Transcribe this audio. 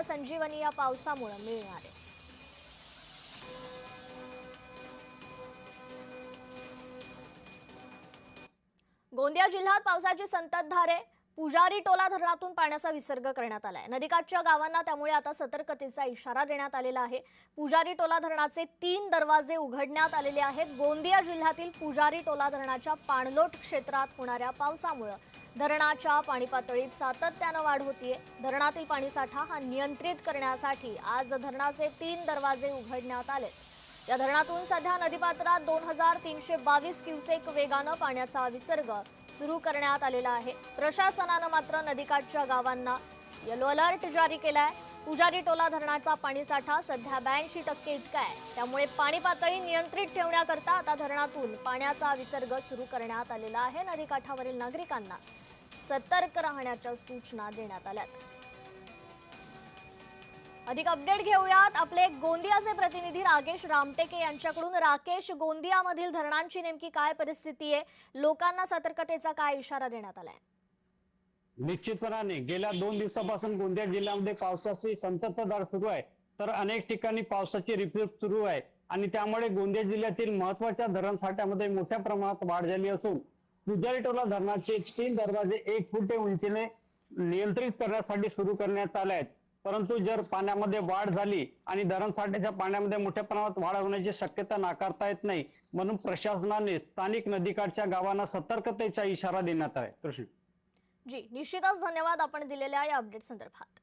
संजीवनी या पावसामुळे मिळणार आहे। गोंदिया जिल्ह्यात पावसाची संततधार आहे। पुजारी टोला धरणातून पाण्याचा विसर्ग करण्यात आलाय। नदीकाठच्या गावांना त्यामुळे आता सतर्कतेचा इशारा देण्यात आलेला आहे। पुजारी टोला धरणाचे 3 दरवाजे उघडण्यात आलेले आहेत। गोंदिया जिल्ह्यातील पुजारी टोला धरणाच्या पाणलोट क्षेत्रात होणाऱ्या पावसामुळे धरणाच्या पाणी पातळीत सातत्याने वाढ होतीये। धरणातील पाणीसाठा हा नियंत्रित करण्यासाठी आज धरणाचे 3 दरवाजे उघडण्यात आले। या धरणातून सध्या नदीपात्रात 2322 क्युसेक वेगाने पाण्याचा विसर्ग सुरू करण्यात आलेला आहे। प्रशासनाने मात्र नदीकाठच्या गावांना येलो अलर्ट जारी केलाय। पुजारी टोला धरणाचा पाणीसाठा सध्या 82% इतका आहे। त्यामुळे पाणी पातळी नियंत्रित ठेवण्याकरता आता धरणातून पाण्याचा विसर्ग सुरू करण्यात आलेला आहे। नदीकाठावरील नागरिकांना सतर्क राहण्याच्या सूचना देण्यात आल्यात। अधिक अपडेट घेऊयात आपले गोंदियाचे प्रतिनिधी राकेश रामटेके यांच्याकडून। राकेश, गोंदियामधील धरणांची नेमकी काय परिस्थिती आहे? लोकांना सतर्कतेचा काय इशारा देण्यात आलाय? निश्चितपणाने गेल्या 2 दिवसापासून गोंदिया जिल्ह्यामध्ये पावसाची संततधार सुरू आहे। तर अनेक ठिकाणी पावसाची रिपरिप सुरू आहे आणि त्यामुळे गोंदिया जिल्ह्यातील महत्त्वाच्या धरण साठ्यामध्ये मोठ्या प्रमाणात वाढ झाली असून पुजारी टोला धरणाचे 3 दरवाजे 1 फूट उंचीने नियंत्रित करण्यासाठी सुरू करण्यात आले आहेत। परंतु जर पाण्यामध्ये वाढ झाली आणि धरण साठ्याच्या पाण्यामध्ये मोठ्या प्रमाणात वाढ होण्याची शक्यता नाकारता येत नाही, म्हणून प्रशासनाने स्थानिक नदीकाठच्या गावांना सतर्कतेचा इशारा देण्यात आहे। कृष्ण जी, निश्चितच धन्यवाद आपण दिलेल्या या अपडेट संदर्भात।